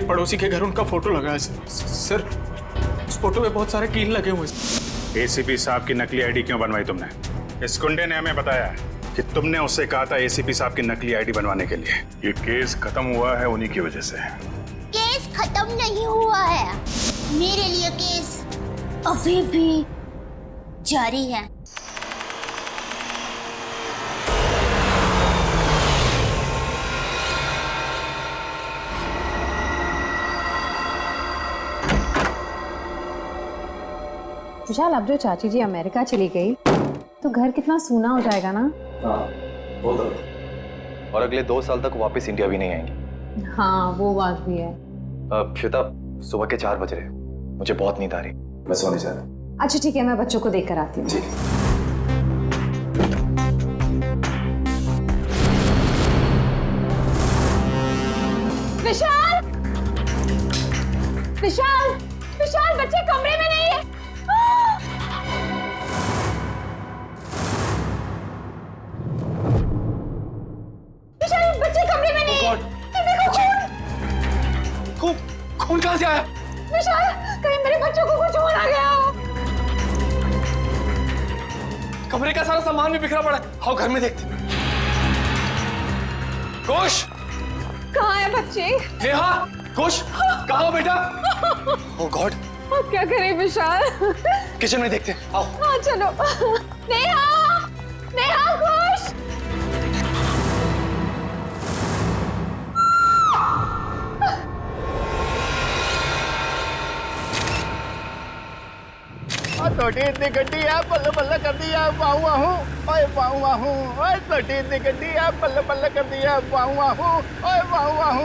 पड़ोसी के घर उनका फोटो लगा है सर। उस फोटो में बहुत सारे कील लगे हुए। एसीपी साहब की नकली आईडी क्यों बनवाई तुमने? इस गुंडे ने हमें बताया है कि तुमने उससे कहा था एसीपी साहब की नकली आईडी बनवाने के लिए। ये केस खत्म हुआ है उन्हीं की वजह से। केस खत्म नहीं हुआ है, मेरे लिए केस अभी भी जारी है। विशाल, अब जो चाची जी अमेरिका चली गई तो घर कितना सूना हो जाएगा ना। हाँ, वो तो। और अगले 2 साल तक वापस इंडिया भी नहीं आएंगी। हाँ, वो बात भी है। श्वेता, सुबह के 4 बज रहे, मुझे बहुत नींद आ रही, मैं सोने जा रहा। अच्छा ठीक है, मैं बच्चों को देख कर आती हूँ। जी। विशाल, विशाल, विशाल, बच्चे कमरे में नहीं है। विशाल, बच्चे कमरे में नहीं है। देखो खून। खून कहाँ से आया? विशाल, कहीं मेरे बच्चों को कुछ हो ना गया हो। कमरे का सारा सामान भी बिखरा पड़ा है। आओ घर में देखते। घोष, कहाँ है बच्चे? नेहा, घोष, कहाँ हो बेटा? ओह गॉड, अब क्या करें विशाल? किचन में देखते हैं। आओ। हाँ चलो। नेहा, नेहा, घोष। छोटी इतनी गड्डी है, बल्ले बल्ले कर दिया, वाहू वाहू, ओए वाहू वाहू, ओए छोटी इतनी गड्डी है, बल्ले बल्ले कर दिया, वाहू वाहू, ओए वाहू वाहू।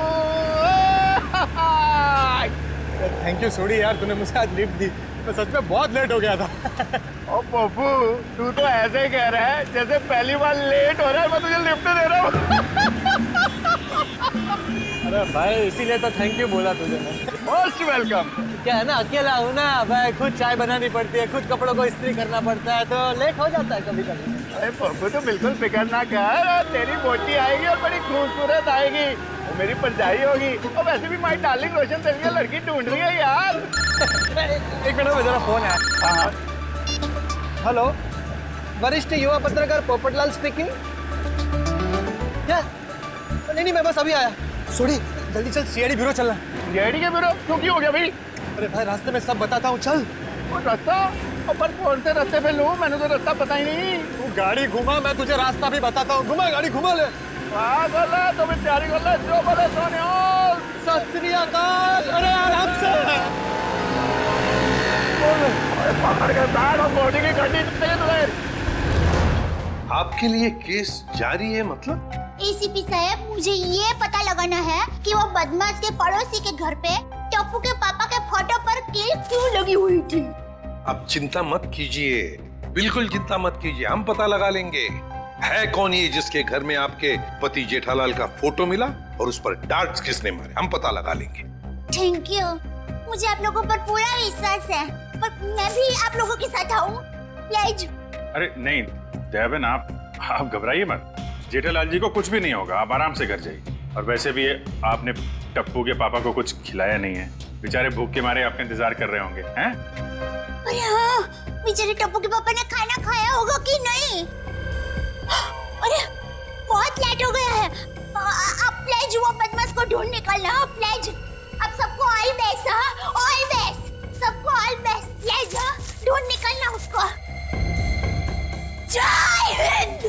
थैंक यू सोडी यार, तूने मुझे आज लिफ्ट दी। मैं सच में बहुत लेट हो गया था। ओ पप्पू, तू तो ऐसे ही कह रहा है जैसे पहली बार लेट हो रहा है मैं तुझे लिफ्ट दे रहा हूँ। अरे भाई, इसीलिए तो थैंक यू बोला तुझे मैं। Most welcome. क्या है ना, अकेला हूँ ना भाई, खुद चाय बनानी पड़ती है, खुद कपड़ों को इस्त्री करना पड़ता है, तो लेट हो जाता है कभी कभी। अरे पप्पू, तो बिल्कुल फिक्र ना कर, तेरी बोटी आएगी और बड़ी खूबसूरत आएगी, वो मेरी परछाई होगी। और वैसे भी माई डार्लिंग रोशन तेरे लिए लड़की ढूंढ रही है यार। एक मिनट में जरा फोन है। हाँ। हेलो, वरिष्ठ युवा पत्रकार पोपटलाल स्पीकिंग। क्या? नहीं, मैं बस अभी आया। सोडी, जल्दी चल, सीआईडी ब्यूरो चलना। सीआईडी के ब्यूरो? क्यों, की हो गया भाई? अरे भाई, रास्ते में सब बताता हूँ, चल। वो रास्ता? अपन कौन से रास्ते पे लूं? मैंने तो रास्ता पता ही नहीं। तू गाड़ी घुमा, मैं तुझे रास्ता भी बताता हूँ। घुमा, गाड़ी घुमा ले। पागल है, तो मैं तैयारी कर ले, जो बोले सोने। सत श्री अकाल। अरे आराम से। पकड़ के बैठ और बॉडी की गड्डी तुझे। आपके लिए केस जारी है मतलब? एसीपी साहब, मुझे ये पता लगाना है कि वो बदमाश के पड़ोसी के घर पे टप्पू के पापा के फोटो पर कील क्यों लगी हुई थी। अब चिंता मत कीजिए, बिल्कुल चिंता मत कीजिए, हम पता लगा लेंगे है कौन ये जिसके घर में आपके पति जेठालाल का फोटो मिला और उस पर डार्ट्स किसने मारे, हम पता लगा लेंगे। थैंक यू, मुझे आप लोगों पर पूरा विश्वास है, पर मैं भी आप लोगों के साथ आऊं प्लीज। अरे नहीं देवन, आप घबराइए मत, जेठालाल जी को कुछ भी नहीं होगा, आप आराम से घर जाइए। और वैसे भी आपने टप्पू के पापा को कुछ खिलाया नहीं है, बेचारे भूख के मारे आपका इंतजार कर रहे होंगे हैं? अरे हाँ, बेचारे टप्पू के पापा ने खाना खाया होगा कि नहीं? अरे बहुत लेट हो गया है, आप प्लीज वो बदमाश को ढूंढ निकलना प्लीज। अब सबको ऑल बेस्ट, ऑल बेस्ट, सबको ऑल बेस्ट प्लीज, ढूंढ निकलना उसको। जय हिंद।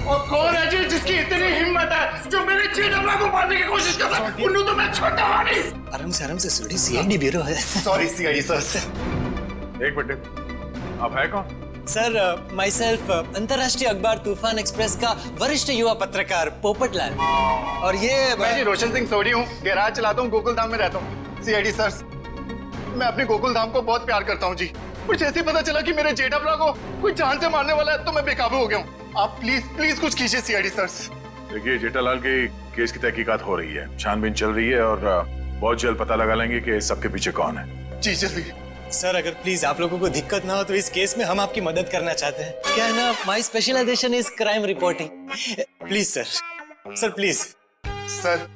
और कौन है जी जिसकी इतनी हिम्मत है जो मेरे जेठालाल को मारने की कोशिश कर रहा है? उन्होंने तो मैं छोटा वाली। आराम से सोडी, सीआईडी ब्यूरो है। Sorry CID sir. एक मिनट, आप है कौन? सर, माई सेल्फ अंतर्राष्ट्रीय अखबार तूफान एक्सप्रेस का वरिष्ठ युवा पत्रकार पोपटलाल। और ये मैं जी रोशन सिंह सोडी हूँ, गैराज चलाता हूँ, गोकुल धाम में रहता हूँ। सीआईडी सर, मैं अपने गोकुल धाम को बहुत प्यार करता हूँ जी। कुछ ऐसे पता चला कि मेरे जेठालाल को कोई जान से मारने वाला है, तो मैं बेकाबू हो गया हूँ। आप प्लीज कुछ कीजिए सीआईडी सर। देखिए, जेठालाल के केस की तहकीकात हो रही है, छानबीन चल रही है और बहुत जल्द पता लगा लेंगे कि सबके पीछे कौन है। जी जल्दी। सर अगर प्लीज आप लोगों को दिक्कत ना हो तो इस केस में हम आपकी मदद करना चाहते हैं। क्या है ना, my specialization is crime reporting. Please sir please. Sir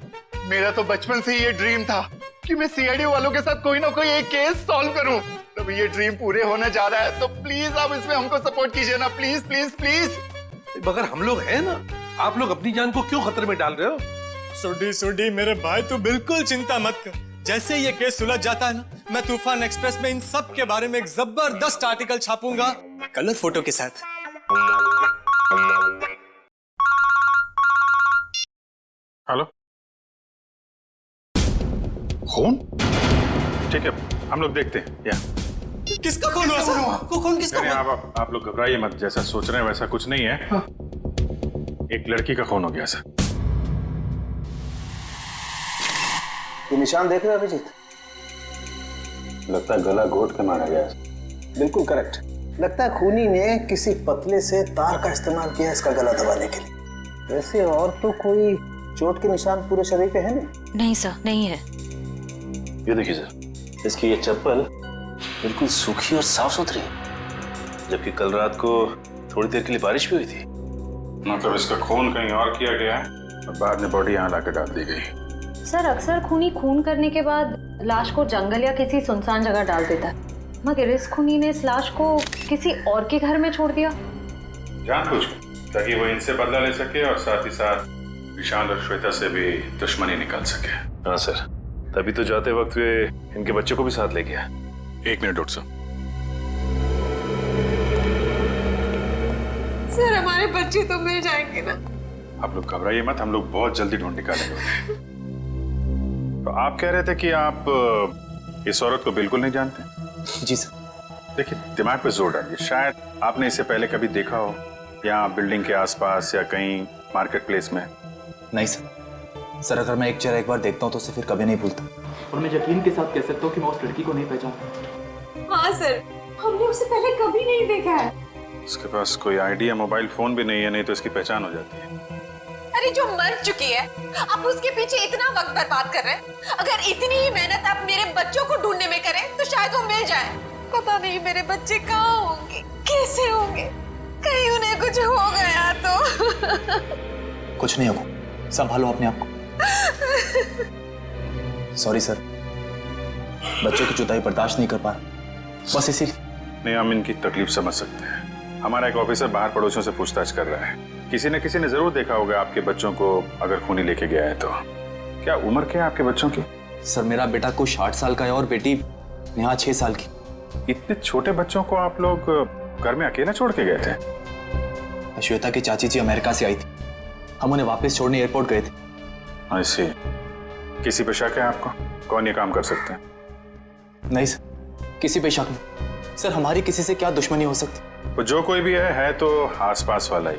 मेरा तो बचपन से ही ये ड्रीम था कि मैं सीआईडी वालों के साथ कोई ना कोई एक केस सॉल्व करूं। तब ये ड्रीम पूरे होने जा रहा है, तो प्लीज आप इसमें हमको सपोर्ट कीजिए ना, प्लीज प्लीज प्लीज। मगर हम लोग हैं ना, आप लोग अपनी जान को क्यों खतरे में डाल रहे हो? सुडी मेरे भाई, तू बिल्कुल चिंता मत कर। जैसे ये केस सुलझ जाता है ना, मैं तूफान एक्सप्रेस में इन सब के बारे में एक जबरदस्त आर्टिकल छापूंगा कलर फोटो के साथ। हेलो, खून? ठीक है, हम लोग देखते हैं। या किसका खून हुआ सर? खून किसका नहीं, हुआ? आप लोग घबराइए मत, जैसा सोच रहे हैं वैसा कुछ नहीं है। हाँ। एक लड़की का खून हो गया सर। ये निशान देख रहे हो अभिजीत? लगता है गला घोट के मारा गया। बिल्कुल करेक्ट। लगता है खूनी ने किसी पतले से तार का इस्तेमाल किया इसका गला दबाने के लिए। वैसे और तो कोई चोट के निशान पूरे शरीर पे है नहीं? नहीं सर, नहीं है। ये देखिए सर, इसकी ये चप्पल बिल्कुल सूखी और साफ सुथरी है, जबकि कल रात को थोड़ी देर के लिए बारिश भी हुई थी। मतलब इसका खून कहीं और किया गया है और बाद में बॉडी यहाँ लाकर डाल दी गई। सर अक्सर खूनी खून करने के बाद लाश को जंगल या किसी सुनसान जगह डाल देता है, मगर इस खूनी ने इस लाश को किसी और के घर में छोड़ दिया। जानबूझकर, ताकि वो इनसे बदला ले सके और साथ ही साथ विशाल और श्वेता से भी दुश्मनी निकल सके। हाँ सर, तभी तो जाते वक्त वे इनके बच्चे को भी साथ ले गया। 1 मिनट डॉक्टर साहब। सर हमारे बच्चे तो मिल जाएंगे ना? आप लोग घबराइए मत, हम लोग बहुत जल्दी ढूंढ निकालेंगे। तो आप कह रहे थे कि आप इस औरत को बिल्कुल नहीं जानते? जी सर। देखिए, दिमाग पे जोर डालिए। शायद आपने इसे पहले कभी देखा हो, या बिल्डिंग के आसपास या कहीं मार्केट प्लेस में। नहीं सर, अगर मैं एक चेहरा एक बार देखता हूँ तो उसे फिर कभी नहीं भूलता। और मैं यकीन के साथ कह सकता हूँ कि मैं उस लड़की को नहीं पहचानता। हाँ सर, हमने उसे पहले कभी नहीं देखा है। इसके पास कोई आईडी या मोबाइल फोन भी नहीं है, नहीं तो इसकी पहचान हो जाती है। अरे जो मर चुकी है, आप उसके पीछे इतना वक्त बर्बाद कर रहे हैं। अगर इतनी ही मेहनत आप मेरे बच्चों को ढूंढने में करें तो शायद वो मिल जाए। पता नहीं मेरे बच्चे कहाँ होंगे, कैसे होंगे, कहीं उन्हें कुछ हो गया तो। कुछ नहीं होगा, संभालो अपने आप को। सॉरी सर, बच्चों की जुदाई बर्दाश्त नहीं कर पा रहा, बस इसीलिए। नहीं, हम इनकी तकलीफ समझ सकते हैं। हमारा एक ऑफिसर बाहर पड़ोसियों से पूछताछ कर रहा है। किसी न किसी ने जरूर देखा होगा आपके बच्चों को, अगर खूनी लेके गया है तो। क्या उम्र क्या है आपके बच्चों की? सर मेरा बेटा कुछ 60 साल का है और बेटी नेहा 6 साल की। इतने छोटे बच्चों को आप लोग घर में अकेला छोड़ के गए थे? श्वेता की चाची जी अमेरिका से आई थी, हम उन्हें वापस छोड़ने एयरपोर्ट गए थे। ऐसे किसी पे शक है आपको? कौन ये काम कर सकते हैं? नहीं सर, किसी पे शक नहीं। सर हमारी किसी से क्या दुश्मनी हो सकती? तो जो कोई भी है तो आसपास वाला ही,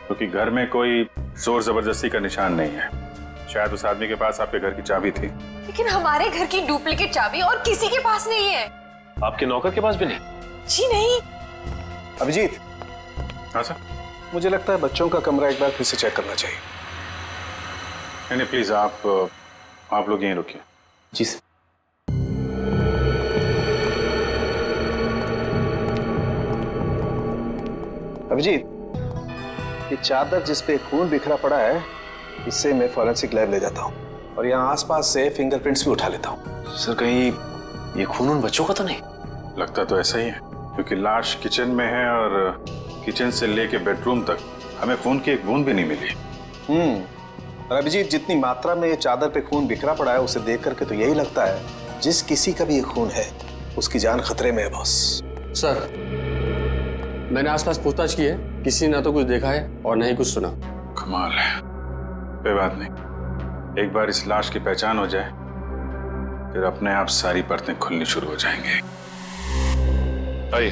क्योंकि घर में कोई जोर जबरदस्ती का निशान नहीं है। शायद उस आदमी के पास आपके घर की चाबी थी। लेकिन हमारे घर की डुप्लीकेट चाबी और किसी के पास नहीं है। आपके नौकर के पास भी नहीं? जी नहीं। अभिजीत। हाँ सर। मुझे लगता है बच्चों का कमरा एक बार फिर से चेक करना चाहिए। नहीं प्लीज, आप लोग यहीं रुकिए। जी सर। अभिजीत, ये चादर जिस पे खून बिखरा पड़ा है, इससे मैं फॉरेंसिक लैब ले जाता हूँ और यहाँ आसपास से फिंगरप्रिंट्स भी उठा लेता हूँ। सर कहीं ये खून उन बच्चों का तो नहीं? लगता तो ऐसा ही है, क्योंकि लाश किचन में है और किचन से लेके बेडरूम तक हमें खून की एक बूंद भी नहीं मिली। और अभिजीत, जितनी मात्रा में ये चादर पे खून बिखरा पड़ा है उसे देख करके तो यही लगता है जिस किसी का भी ये खून है उसकी जान खतरे में है बॉस। सर मैंने आसपास पूछताछ की है, किसी ने ना तो कुछ देखा है और ना ही कुछ सुना। कमाल है। कोई बात नहीं, एक बार इस लाश की पहचान हो जाए फिर अपने आप सारी परतें खुलनी शुरू हो जाएंगी। आइए।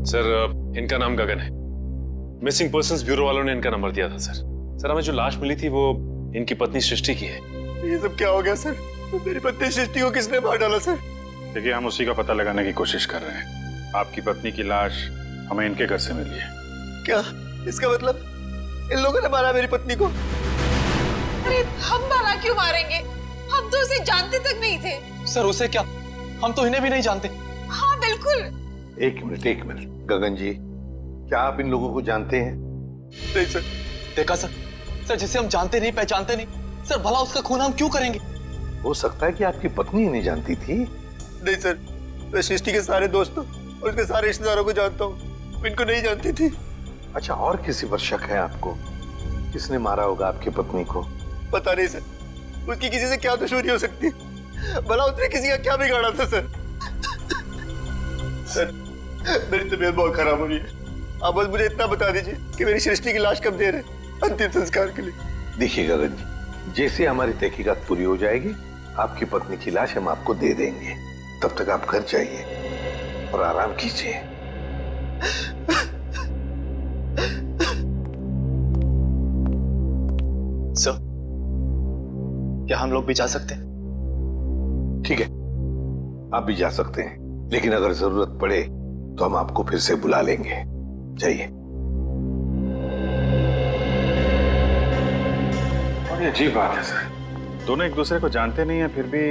सर इनका नाम गगन है। मिसिंग पर्संस ब्यूरो वालों ने इनका नंबर दिया था सर। सर हमें जो लाश मिली थी वो इनकी पत्नी सृष्टि की है। ये सब क्या हो गया सर? मेरी पत्नी सृष्टि को किसने मार डाला सर? देखिए, हम उसी का पता लगाने की कोशिश कर रहे हैं। आपकी पत्नी की लाश हमें इनके घर से मिली है। क्या इसका मतलब इन लोगों ने मारा मेरी पत्नी को? अरे हम मारा क्यों मारेंगे? हम तो उसे जानते तक नहीं थे। सर उसे क्या, हम तो इन्हें भी नहीं जानते। हाँ बिल्कुल। एक मिनट गगन जी, क्या आप इन लोगों को जानते हैं? नहीं सर। देखा सर जिसे हम जानते नहीं पहचानते नहीं सर, भला उसका खून हम क्यों करेंगे? हो सकता है कि आपकी पत्नी ही नहीं जानती थी। नहीं सर, मैं सृष्टि के सारे दोस्तों और उसके सारे रिश्तेदारों को जानता हूँ, इनको नहीं जानती थी। अच्छा, और किसी पर शक है आपको? किसने मारा होगा आपकी पत्नी को? पता नहीं सर, उसकी किसी से क्या दुश्मनी हो सकती, भला उसने किसी का क्या बिगाड़ा था सर? सर मेरी तबीयत बहुत खराब हो रही है, आप बस मुझे इतना बता दीजिए कि मेरी सृष्टि की लाश कब दे रहे अंतिम संस्कार के लिए। देखिए गगन जी, जैसे हमारी तहकीकात पूरी हो जाएगी आपकी पत्नी की लाश हम आपको दे देंगे। तब तक आप घर जाइए और आराम कीजिए। सर क्या हम लोग भी जा सकते हैं? ठीक है, आप भी जा सकते हैं, लेकिन अगर जरूरत पड़े तो हम आपको फिर से बुला लेंगे। जाइए। और ये अजीब बात है सर, दोनों एक दूसरे को जानते नहीं है, फिर भी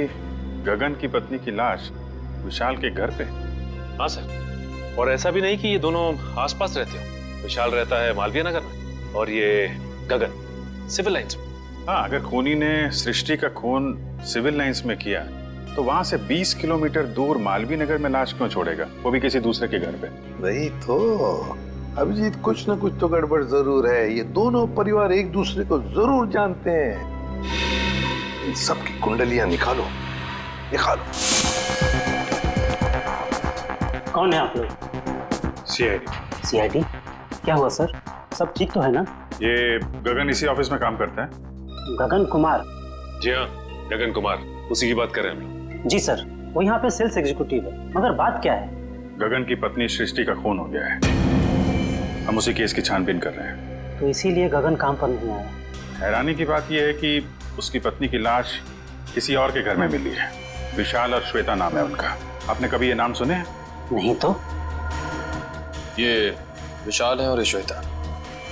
गगन की पत्नी की लाश विशाल के घर पे। हाँ सर, और ऐसा भी नहीं कि ये दोनों आसपास रहते हो। विशाल रहता है मालवीय नगर में और ये गगन सिविल लाइंस में। हाँ, अगर खूनी ने सृष्टि का खून सिविल लाइंस में किया तो वहां से 20 किलोमीटर दूर मालवीय नगर में लाश क्यों छोड़ेगा, वो भी किसी दूसरे के घर पे? वही तो अभिजीत, कुछ ना कुछ तो गड़बड़ जरूर है। ये दोनों परिवार एक दूसरे को जरूर जानते हैं। इन सबकी कुंडलियां निकालो। कौन है आप लोग? सीआईडी। क्या हुआ सर, सब ठीक तो है ना? ये गगन इसी ऑफिस में काम करता है। गगन कुमार? जी हाँ, गगन कुमार, उसी की बात कर रहे हैं हम लोग। जी सर, वो यहाँ पे सेल्स एग्जीक्यूटिव है। मगर बात क्या है? गगन की पत्नी सृष्टि का खून हो गया है, हम उसी केस की छानबीन कर रहे हैं। तो इसीलिए गगन काम पर नहीं आया। हैरानी की बात यह है कि उसकी पत्नी की लाश किसी और के घर में मिली है। विशाल और श्वेता नाम है उनका। आपने कभी ये नाम सुने हैं? नहीं तो। ये विशाल है और ये श्वेता।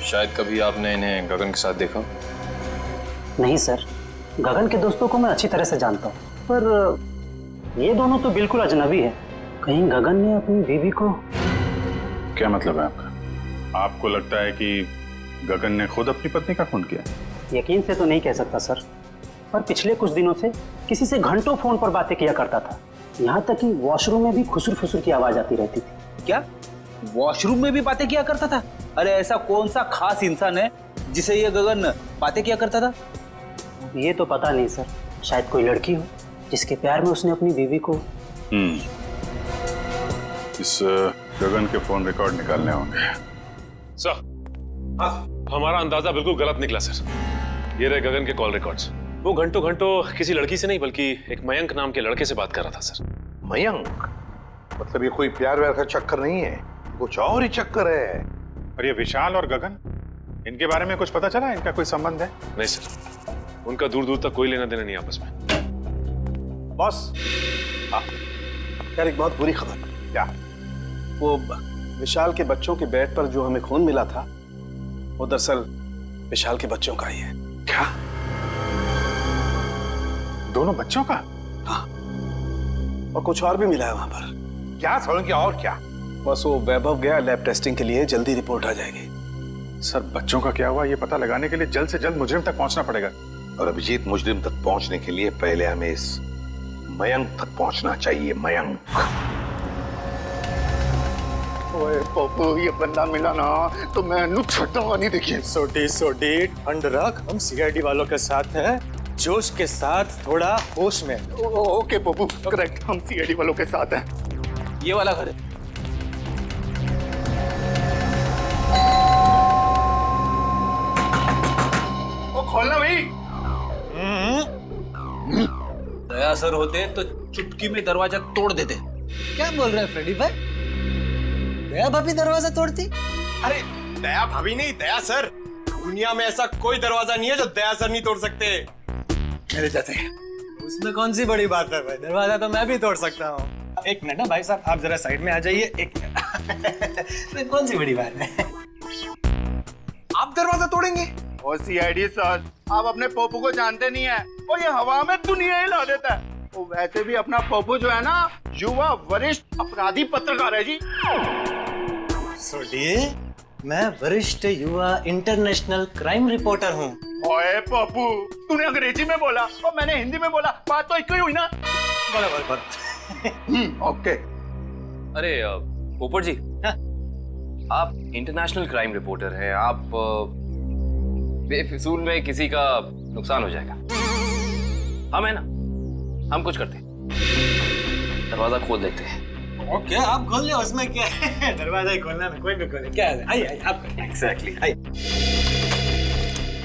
शायद कभी आपने इन्हें गगन के साथ देखा? नहीं सर, गगन के दोस्तों को मैं अच्छी तरह से जानता हूँ, पर ये दोनों तो बिल्कुल अजनबी है। कहीं गगन ने अपनी बीवी को... क्या मतलब है आपका? आपको लगता है कि गगन ने खुद अपनी पत्नी का खून किया? यकीन से तो नहीं कह सकता सर, पर पिछले कुछ दिनों से किसी से घंटों फोन पर बातें किया करता था। यहाँ तक कि वॉशरूम में भी खुसुर फुसुर की आवाज आती रहती थी। क्या वॉशरूम में भी बातें किया करता था? अरे ऐसा कौन सा खास इंसान है जिसे ये गगन बातें किया करता था? ये तो पता नहीं सर, शायद कोई लड़की हो जिसके प्यार में उसने अपनी बीवी को... इस गगन के फोन रिकॉर्ड निकालने होंगे। सर, हमारा अंदाजा बिल्कुल गलत निकला सर। ये रहे गगन के कॉल रिकॉर्ड्स। वो घंटों घंटों किसी लड़की से नहीं बल्कि एक मयंक नाम के लड़के से बात कर रहा था सर। मयंक? मतलब ये कोई प्यार व्यार का चक्कर नहीं है, कुछ और ही चक्कर है। और ये विशाल और गगन, इनके बारे में कुछ पता चला? इनका कोई संबंध है? नहीं सर, उनका दूर दूर तक कोई लेना देना नहीं आपस में। बॉस, यार एक बहुत बुरी खबर। क्या? वो विशाल के बच्चों के बेड पर जो हमें खून मिला था वो दरअसल विशाल के बच्चों का ही है। क्या? दोनों बच्चों का? हाँ, और कुछ और भी मिला है वहां पर। क्या समझ? और क्या? बस वो वैभव गया लैब टेस्टिंग के लिए, जल्दी रिपोर्ट आ जाएगी। सर, बच्चों का क्या हुआ ये पता लगाने के लिए जल्द से जल्द मुजरिम तक पहुंचना पड़ेगा। और अभिजीत, मुजरिम तक पहुंचने के लिए पहले हमें इस मयंक तक पहुंचना चाहिए। मयंक। ओए पप्पू, ये बंदा मिला ना तो मैं नु छटूंगा नहीं। देखिए सोडी ठंड रख, हम सीआईडी वालों के साथ हैं, जोश के साथ, थोड़ा होश में। ओके पप्पू, करेक्ट, हम सीआईडी वालों के साथ हैं। ये वाला घर है। ओ खोलना भाई। दया सर होते तो चुटकी में दरवाजा तोड़ देते। क्या बोल रहे हैं फ्रेडी भाई? दया भाभी दरवाजा तोड़ती? अरे दया भाभी नहीं, दया सर। दुनिया में ऐसा कोई दरवाजा नहीं है जो दया सर नहीं तोड़ सकते। मेरे जैसे। उसमें कौन सी बड़ी बात है भाई, दरवाजा तो मैं भी तोड़ सकता हूँ। एक मिनट ना भाई साहब, आप जरा साइड में आ जाइए। एक मिनट। कौन सी बड़ी बात है? आप दरवाजा तोड़ेंगे? ओ सीआईडी सर, आप अपने पप्पू को जानते नहीं है। और ये हवा में दुनिया हिला देता है। वो वैसे भी अपना पप्पू जो है ना, युवा वरिष्ठ अपराधी पत्रकार है जी। सुनिए, मैं वरिष्ठ युवा इंटरनेशनल क्राइम रिपोर्टर हूँ। ओए पप्पू, तूने अंग्रेजी में बोला और मैंने हिंदी में बोला, बात तो एक ही हुई ना। बराबर। ओके। अरे पोपट जी, आप इंटरनेशनल क्राइम रिपोर्टर हैं, आप बेफिजूल में किसी का नुकसान हो जाएगा। हम है ना, हम कुछ करते हैं, दरवाजा खोल देते हैं। ओके, आप खोल ले, उसमें क्या है? दरवाजा ही खोलना है, कोई भी खोले। क्या है? आइए आप खोलिए। एग्जैक्टली।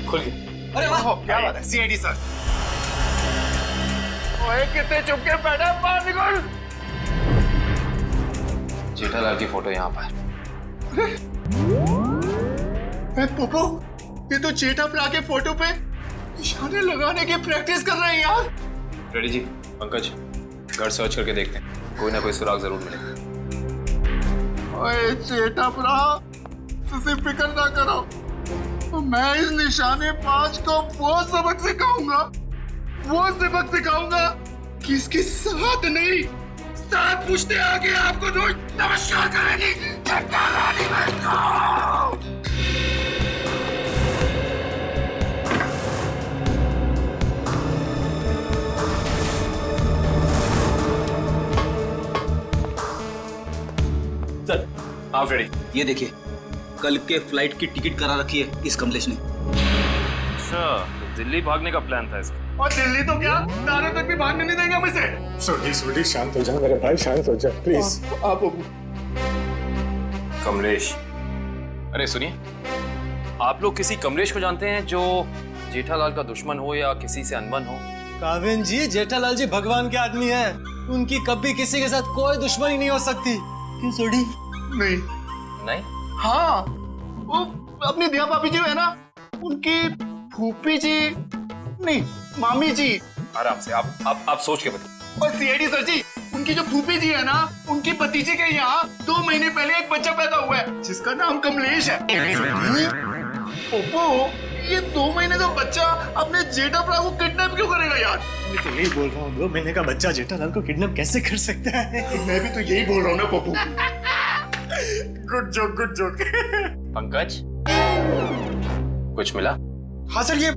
खोलिए। अरे वाह, क्या बात है, सीआईडी सर। ओए कितने चुप के बैठा, बाहर निकल। जेठालाल की फोटो यहाँ पर। पप्पू, ये तो जेठालाल के फोटो पे निशाने लगाने की प्रैक्टिस कर रहे हैं यार। रेडी जी, पंकज, घर सर्च करके देखते हैं, कोई ना कोई सुराग जरूर मिलेगा। ओए जेठालाल, तुझे फिक्र ना करो, तो मैं इस निशाने बाज को वो सबक सिखाऊंगा कि इसके साथ नहीं, साथ पूछते आगे आपको रोज नमस्कार करेगी। जेठालाल सर, आप रेडी? ये देखिए, कल के फ्लाइट की टिकट करा रखी है इस कमलेश ने। अच्छा, तो दिल्ली भागने का प्लान था इसका। और दिल्ली तो क्या, दाने तक भी भागने नहीं देंगे मुझे। सोडी शांत हो जा मेरे भाई, शांत हो जा प्लीज। आप कमलेश, अरे सुनिए, आप लोग किसी कमलेश को जानते हैं जो जेठालाल का दुश्मन हो या किसी से अनबन हो? काविन जी, जेठालाल जी भगवान के आदमी हैं, उनकी कभी किसी के साथ कोई दुश्मनी नहीं हो सकती। क्यों सोडी? नहीं? हाँ, वो अपनी दिया भाभी जी है ना, उनकी फूफी जी नहीं, मामी जी। आराम से, आप सोच के बताइए। और सीआईडी सर जी, उनकी जो फूफी जी है ना, उनकी भतीजे के यहाँ 2 महीने पहले एक बच्चा पैदा हुआ है जिसका नाम कमलेश है। ओप्पो, ये 2 महीने का बच्चा अपने जेठालाल को किडनैप क्यों करेगा यार? मैं तो यही बोल रहा हूँ, 2 महीने का बच्चा जेठालाल को किडनैप कैसे कर सकता है? मैं भी तो यही बोल रहा हूँ ना पप्पू। Good joke. पंकज, कुछ मिला? हाँ सर, ये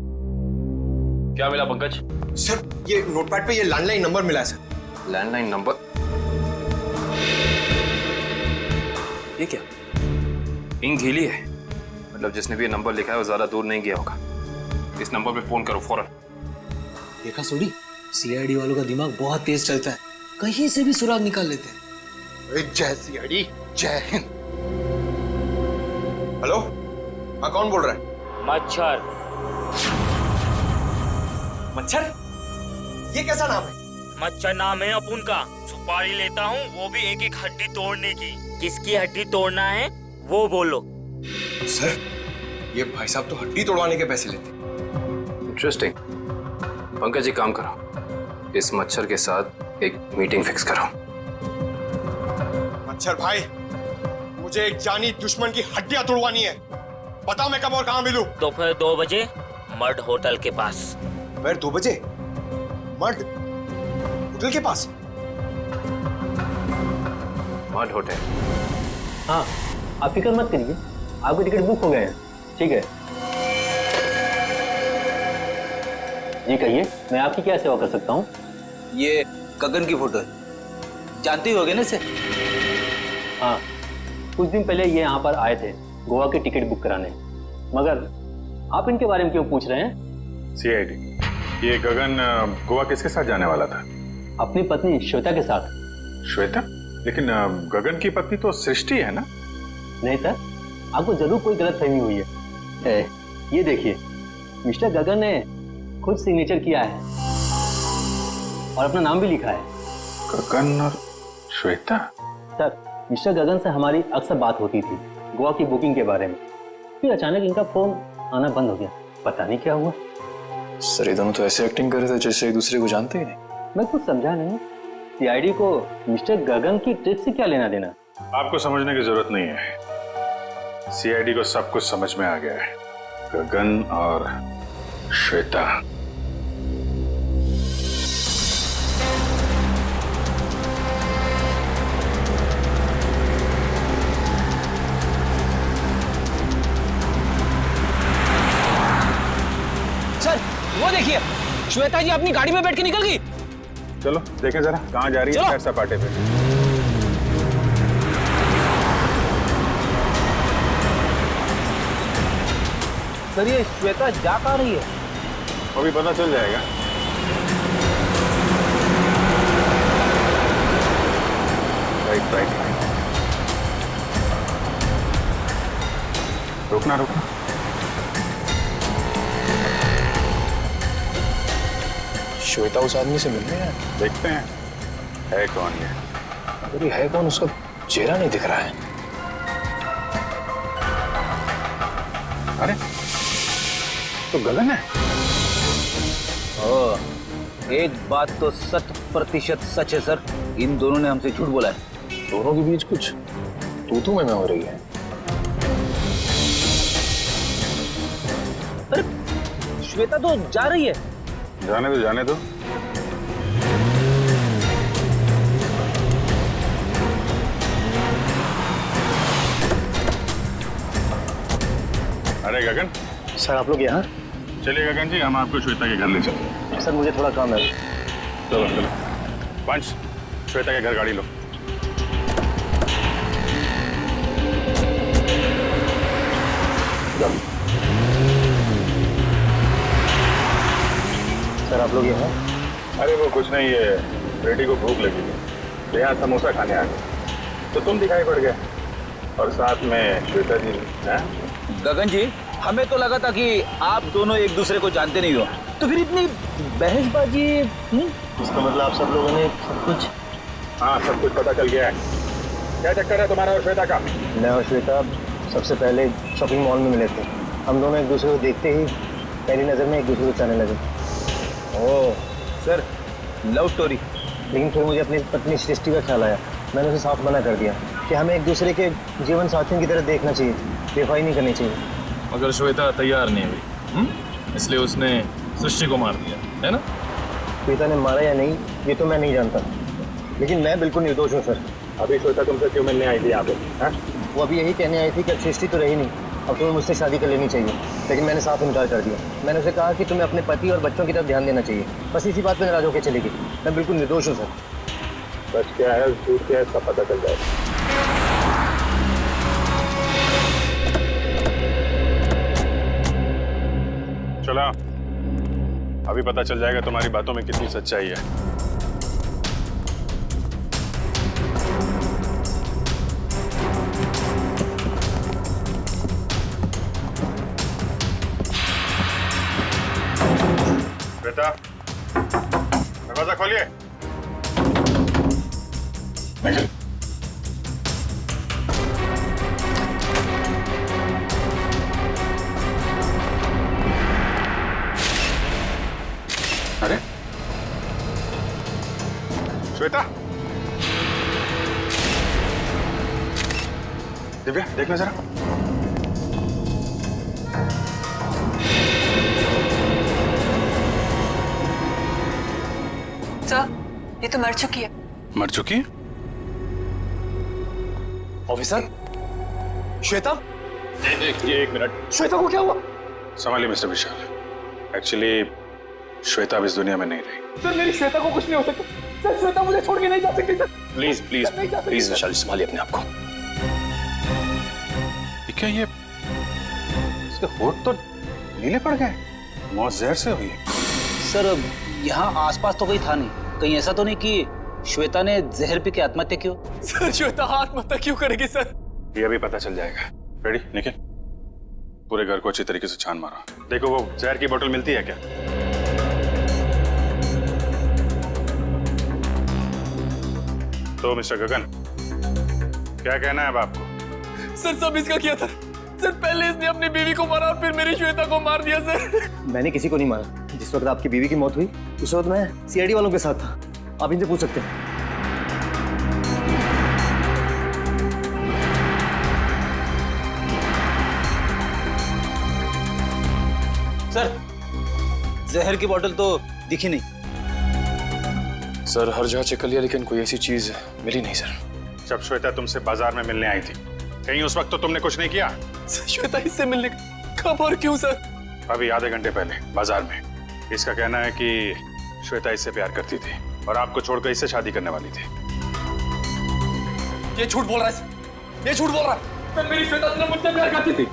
क्या मिला पंकज? सर, ये नोटपैड पे ये लैंडलाइन नंबर मिला है सर। Landline number? ये क्या? इंक गीली है, मतलब जिसने भी ये नंबर लिखा है वो ज्यादा दूर नहीं गया होगा। इस नंबर पे फोन करो फौरन। देखा सोडी, सीआईडी वालों का दिमाग बहुत तेज चलता है, कहीं से भी सुराग निकाल लेते हैं। जय सीआईडी, जय हिंद। हेलो, हाँ कौन बोल रहा है? मच्छर। मच्छर? ये कैसा नाम है? मच्छर नाम है अपुन का। सुपारी लेता हूँ, वो भी एक एक हड्डी तोड़ने की। किसकी हड्डी तोड़ना है वो बोलो। सर, ये भाई साहब तो हड्डी तोड़वाने के पैसे लेते। इंटरेस्टिंग। पंकज, एक काम करो, इस मच्छर के साथ एक मीटिंग फिक्स करो। मच्छर भाई, मुझे एक जानी दुश्मन की हड्डियां तोड़वानी है। बताओ मैं कब और कहां मिलूं? दोपहर 2 बजे मर्ड होटल के पास। दोपहर 2 बजे मर्ड होटल के पास? Mud hotel? हाँ, आप फिक्र मत करिए, आपके टिकट बुक हो गए हैं। ठीक है जी, कहिए मैं आपकी क्या सेवा कर सकता हूँ? ये गगन की फोटो है, जानते ही होगे ना इसे? हाँ, कुछ दिन पहले ये यहाँ पर आए थे गोवा की टिकट बुक कराने, मगर आप इनके बारे में क्यों पूछ रहे हैं? सीआईडी, ये गगन गोवा किसके साथ जाने वाला था? अपनी पत्नी श्वेता के साथ। श्वेता? लेकिन गगन की पत्नी तो सृष्टि है ना? नहीं सर, आपको जरूर कोई गलतफहमी हुई है। ये देखिए, मिस्टर गगन ने खुद सिग्नेचर किया है और अपना नाम भी लिखा है। गगन और श्वेता? सर, मिस्टर गगन से हमारी अक्सर बात होती थी गोवा की बुकिंग के बारे में, फिर अचानक इनका फोन आना बंद हो गया, पता नहीं क्या हुआ। सर, ये दोनों तो ऐसे एक्टिंग कर रहे थे जैसे एक दूसरे को जानते ही नहीं। मैं कुछ समझा नहीं, सीआईडी को मिस्टर गगन की ट्रिप से क्या लेना देना? आपको समझने की जरूरत नहीं है, सीआईडी को सब कुछ समझ में आ गया है। गगन और श्वेता श्वेता जी अपनी गाड़ी में बैठ के निकल गई। चलो देखें जरा कहाँ जा रही है सैर सपाटे पे। सर ये श्वेता जा कहाँ रही है? अभी पता चल जाएगा। राइट राइट राइट, रुकना रुकना। श्वेता उस आदमी से मिलने है। देखते हैं है कौन ये। अरे है कौन, उसका चेहरा नहीं दिख रहा है। अरे तो गगन है। एक बात तो 100% सच है सर, इन दोनों ने हमसे झूठ बोला है। दोनों के बीच कुछ तू में हो रही है। अरे श्वेता तो जा रही है। जाने दो जाने दो। अरे गगन। सर आप लोग यहाँ? चलिए गगन जी, हम आपको श्वेता के घर ले चलते हैं। सर मुझे थोड़ा काम है। चलो चलो पंच, श्वेता के घर गाड़ी लो। सर आप लोग यहाँ? अरे वो कुछ नहीं, ये बेटी को भूख लगी थी तो यहाँ समोसा खाने आ गए तो तुम दिखाई पड़ गए और साथ में श्वेता जी। गगन जी हमें तो लगा था कि आप दोनों एक दूसरे को जानते नहीं हो, तो फिर इतनी बहसबाजी। इसका मतलब आप सब लोगों ने सब कुछ? हाँ सब कुछ पता चल गया है। क्या चक्कर है तुम्हारा और श्वेता का? मैं और श्वेता सबसे पहले शॉपिंग मॉल में मिले थे। हम दोनों एक दूसरे को देखते ही पहली नज़र में एक दूसरे को चाहने लगे। Oh sir, love story. लेकिन फिर मुझे अपनी पत्नी सृष्टि का ख्याल आया। मैंने उसे साफ मना कर दिया कि हमें एक दूसरे के जीवन साथियों की तरह देखना चाहिए, बेवफाई नहीं करनी चाहिए। मगर श्वेता तैयार नहीं हुई, इसलिए उसने सृष्टि को मार दिया, है ना? श्वेता ने मारा या नहीं ये तो मैं नहीं जानता, लेकिन मैं बिल्कुल निर्दोष हूँ सर। अभी श्वेता तुमसे क्यों मिलने आई थी यहाँ पे? वो अभी यही कहने आई थी कि अब सृष्टि तो रही नहीं, अब तुम्हें मुझसे शादी कर लेनी चाहिए। लेकिन मैंने साफ इनकार कर दिया। मैंने उसे कहा कि तुम्हें अपने पति और बच्चों की तरफ ध्यान देना चाहिए। बस इसी बात पे नाराज होकर चली गई। मैं बिल्कुल निर्दोष हूँ सर। सच क्या है झूठ क्या है इसका पता चल जाएगा। चलो अभी पता चल जाएगा तुम्हारी बातों में कितनी सच्चाई है। बेटा दरवाजा खोलिए। अरे श्वेता, दिव्या देखना जरा। सर ये तो मर चुकी है। मर चुकी है? ऑफिसर श्वेता? एक मिनट। श्वेता को क्या हुआ? संभालिए मिस्टर विशाल। एक्चुअली श्वेता अब इस दुनिया में नहीं रही। सर मेरी श्वेता को कुछ नहीं हो सकता। सर श्वेता मुझे छोड़ के नहीं जा सकती सर। प्लीज प्लीज प्लीज विशाल संभालिए अपने आप को। क्या ये इसके होठ तो नीले पड़ गए? मौत जहर से हुई? सर यहाँ आसपास तो कोई था नहीं, कहीं ऐसा तो नहीं कि श्वेता ने जहर पी के आत्महत्या की हो? सर श्वेता आत्महत्या क्यों करेगी सर? ये अभी पता चल जाएगा। रेडी निखिल, पूरे घर को अच्छी तरीके से छान मारो। देखो वो जहर की बोतल मिलती है क्या? तो मिस्टर गगन क्या कहना है अब आपको? सर सब इसका किया था सर। पहले इसने अपनी बीवी को मारा और फिर मेरी श्वेता को मार दिया सर। मैंने किसी को नहीं मारा। जिस वक्त आपकी बीवी की मौत हुई उस वक्त मैं सीआईडी वालों के साथ था। आप इनसे पूछ सकते हैं। सर जहर की बोतल तो दिखी नहीं। सर हर जगह चेक कर लिया लेकिन कोई ऐसी चीज मिली नहीं सर। जब श्वेता तुमसे बाजार में मिलने आई थी कहीं उस वक्त तो तुमने कुछ नहीं किया? श्वेता इससे मिलने कब और क्यों सर? अभी आधे घंटे पहले बाजार में इसका कहना है कि श्वेता इससे प्यार करती थी और आपको छोड़कर इससे शादी करने वाली थी। ये झूठ बोल रहा है, ये झूठ बोल रहा है। मेरी श्वेता से मुझसे प्यार करती थी,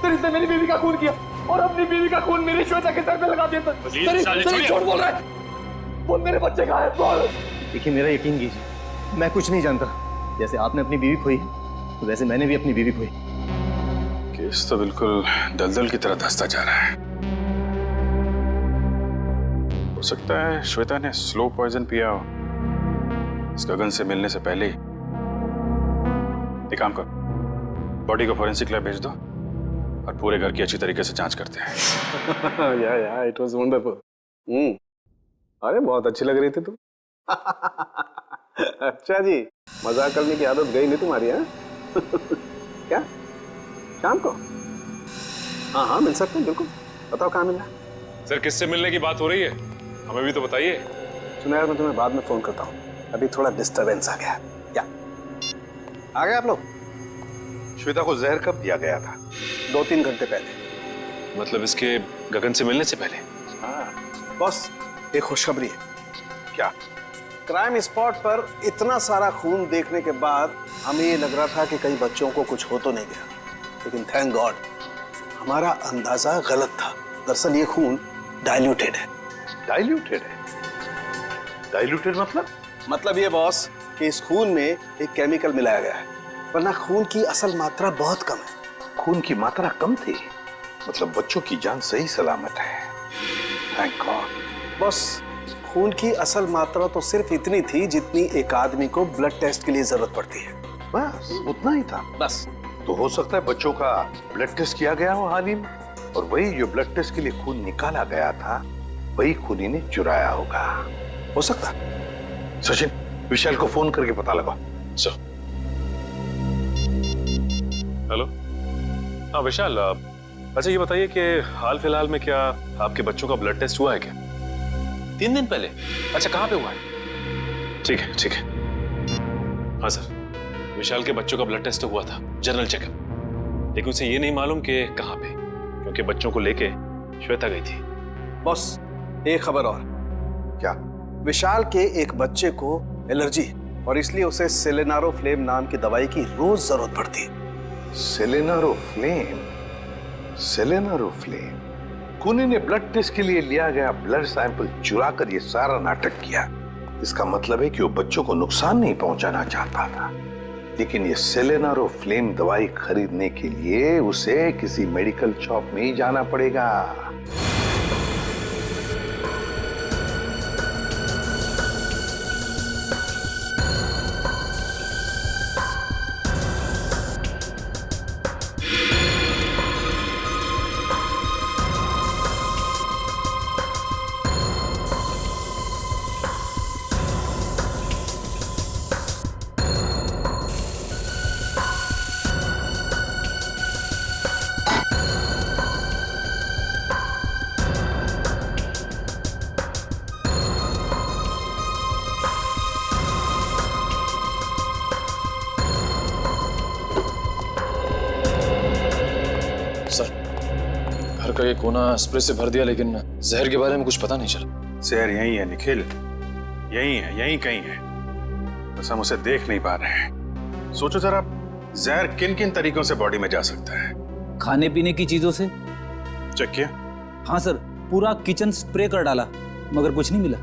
फिर इसने मेरी बीवी का खून किया और अपनी बीवी का खून मेरी श्वेता के सर पे लगा दिया। झूठ बोल रहा है। बोल मेरे बच्चे कहाँ है, बोल। देखिए मेरा यकीन कीजिए, मैं कुछ नहीं जानता। जैसे आपने अपनी बीवी खोई तो वैसे मैंने भी अपनी बीवी खोई। केस तो बिल्कुल दलदल की तरह धंसता जा रहा है। हो सकता है श्वेता ने स्लो पॉइजन पिया हो इस गगन से मिलने से पहले ही। एक काम कर, बॉडी को फॉरेंसिक लैब भेज दो और पूरे घर की अच्छी तरीके से जांच करते हैं। या इट वाज वंडरफुल। अरे बहुत अच्छी लग रही थी तुम। अच्छा जी, मजाक करने की आदत गई नहीं तुम्हारी? है क्या शाम को? हाँ हाँ मिल सकते हैं, बिल्कुल। बताओ कहाँ मिलना? सर किससे मिलने की बात हो रही है, हमें भी तो बताइए। सुना यार, मैं तुम्हें बाद में फोन करता हूँ, अभी थोड़ा डिस्टरबेंस आ गया। क्या आ गए आप लोग? श्वेता को जहर कब दिया गया था? 2-3 घंटे पहले। मतलब इसके गगन से मिलने से पहले? हाँ बॉस, एक खुशखबरी है। क्या? क्राइम स्पॉट पर इतना सारा खून देखने के बाद हमें ये लग रहा था कि कई बच्चों को कुछ हो तो नहीं गया, लेकिन थैंक गॉड हमारा अंदाजा गलत था। दरअसल ये खून डाइल्यूटेड है। डाइल्यूटेड है? डाइल्यूटेड मतलब ये बॉस कि इस खून में एक केमिकल मिलाया गया है, वरना खून की असल मात्रा बहुत कम है। खून की मात्रा कम थी, मतलब बच्चों की जान सही सलामत है। Thank God. बॉस खून की असल मात्रा तो सिर्फ इतनी थी जितनी एक आदमी को ब्लड टेस्ट के लिए जरूरत पड़ती है। बस उतना ही था? बस। तो हो सकता है बच्चों का ब्लड टेस्ट किया गया हो हाल ही में, और वही जो ब्लड टेस्ट के लिए खून निकाला गया था वही खूनी ने चुराया होगा। हो सकता। सचिन, विशाल को फोन करके पता लगाओ। सर। हेलो। हाँ विशाल, अच्छा ये बताइए कि हाल फिलहाल में क्या आपके बच्चों का ब्लड टेस्ट हुआ है क्या? 3 दिन पहले? अच्छा कहाँ पे हुआ है? ठीक है ठीक है। हाँ सर, विशाल के बच्चों का ब्लड टेस्ट हुआ था, जनरल चेकअप, लेकिन उसे ये नहीं मालूम कि कहाँ पे, क्योंकि बच्चों को लेके श्वेता गई थी। बॉस एक खबर और। क्या? विशाल के एक बच्चे को एलर्जी, और इसलिए उसे सेलेनारोफ्लेम नाम की दवाई की रोज जरूरत पड़ती है। सेलेनारोफ्लेम? सेलेनारोफ्लेम? खूनी ने ब्लड टेस्ट के लिए लिया गया ब्लड सैंपल चुरा कर ये सारा नाटक किया। इसका मतलब है कि वो बच्चों को नुकसान नहीं पहुंचाना चाहता था, लेकिन ये सेलेनारोफ्लेम दवाई खरीदने के लिए उसे किसी मेडिकल शॉप में ही जाना पड़ेगा। घर का ये कोना स्प्रे से भर दिया, लेकिन जहर के बारे में कुछ पता नहीं चला। जहर यहीं है निखिल, यहीं है, यहीं कहीं है, बस हम उसे देख नहीं पा रहे हैं। सोचो जरा, जहर किन किन तरीकों से बॉडी में जा सकता है? खाने पीने की चीजों से। चेक किया? हाँ सर, पूरा किचन स्प्रे कर डाला मगर कुछ नहीं मिला।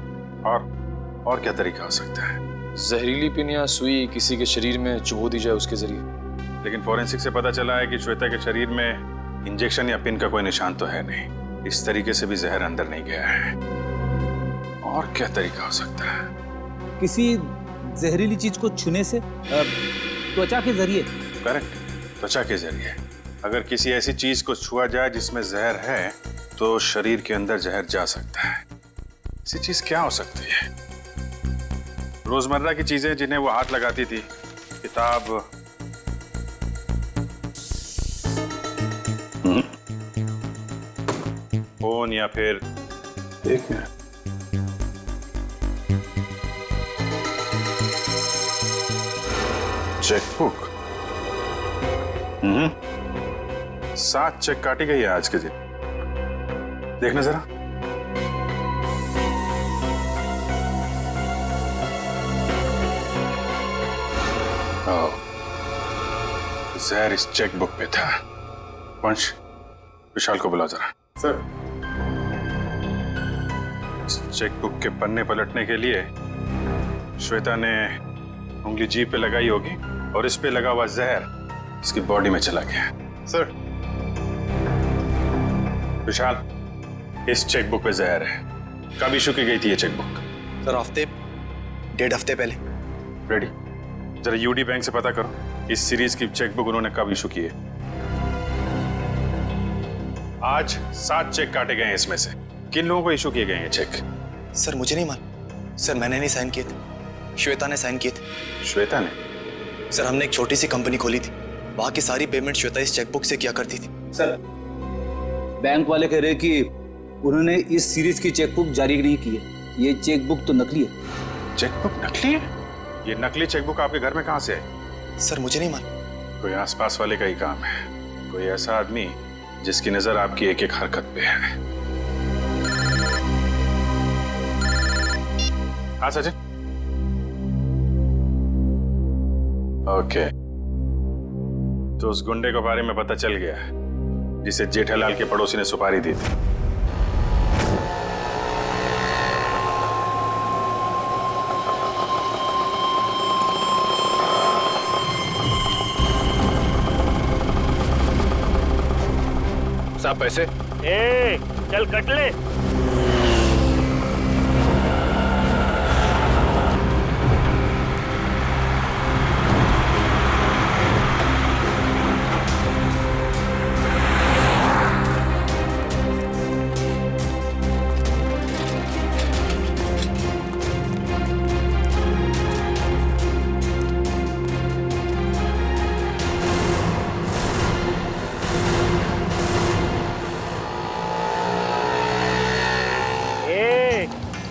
और क्या तरीका हो सकता है? जहरीली पिन या सुई किसी के शरीर में चुभो दी जाए उसके जरिए। लेकिन फॉरेंसिक से पता चला है कि श्वेता के शरीर में इंजेक्शन या पिन का कोई निशान तो है नहीं। इस तरीके से भी जहर अंदर नहीं गया है। और क्या तरीका हो सकता है? किसी जहरीली चीज को छूने से, त्वचा के जरिए। करेक्ट, त्वचा के जरिए। अगर किसी ऐसी चीज को छुआ जाए जिसमें जहर है तो शरीर के अंदर जहर जा सकता है। ऐसी चीज क्या हो सकती है? रोजमर्रा की चीजें जिन्हें वो हाथ लगाती थी, किताब, फोन, या फिर एक मिनट, चेकबुक। 7 चेक काटी गई है आज के दिन। देखना जरा। जहर इस चेकबुक पे था। वंश, विशाल को बुला जरा। सर। चेकबुक के पन्ने पलटने के लिए श्वेता ने उंगली जीभ पे लगाई होगी और इस पे लगा हुआ जहर इसकी बॉडी में चला गया। सर। विशाल, इस चेकबुक पे जहर है। कब इशू की गई थी ये चेकबुक? सर 1.5 हफ्ते पहले। रेडी, जरा यूडी बैंक से पता करो इस सीरीज की चेकबुक उन्होंने कब इशू की है। आज 7 चेक काटे गए हैं इसमें से। किन लोगों को इशू किए गए हैं चेक? सर मुझे नहीं मालूम। सर मैंने नहीं साइन किए थे, श्वेता ने साइन किए थे। श्वेता ने? सर हमने एक छोटी सी कंपनी खोली थी, वहां की सारी पेमेंट श्वेता इस चेकबुक से किया करती थी। सर बैंक वाले कह रहे कि उन्होंने इस सीरीज की चेकबुक जारी नहीं की है। ये चेकबुक तो नकली है। चेकबुक नकली है? ये नकली चेकबुक आपके घर में कहां से आई? सर मुझे नहीं मालूम। कोई आसपास वाले का ही काम है। कोई ऐसा आदमी जिसकी नजर आपकी एक एक हरकत पे है। हाँ सचिन। ओके, तो उस गुंडे के बारे में पता चल गया जिसे जेठालाल के पड़ोसी ने सुपारी दी थी। साहब पैसे? ए, चल कट ले।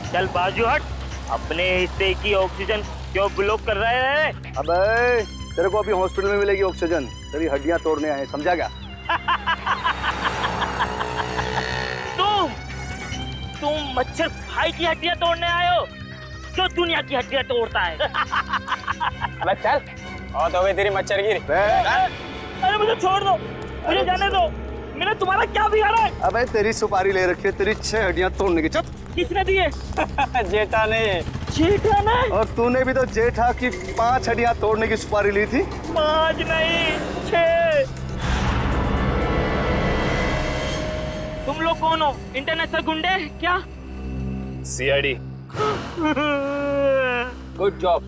चल बाजू हट। अपने हिस्से की ऑक्सीजन क्यों ब्लॉक कर रहे हैं? अबे तेरे को अभी हॉस्पिटल में मिलेगी ऑक्सीजन, तेरी हड्डियां तोड़ने आए, समझा क्या? तुम मच्छर भाई की हड्डियां तोड़ने आए हो जो दुनिया की हड्डियां तोड़ता है। अबे चल, और तो गई तेरी मच्छरगिरी। अरे मुझे छोड़ दो, मुझे जाने दो। मैंने तुम्हारा क्या बिगाड़ा है? अबे तेरी सुपारी ले रखी है, तेरी 6 हड्डियां तोड़ने की। चुप। किसने दिए? जेठा ने। जेठा ने? और तूने भी तो जेठा की 5 हड्डियां तोड़ने की सुपारी ली थी। 5 नहीं 6। तुम लोग कौन हो? इंटरनेशनल गुंडे क्या? CID. Good job.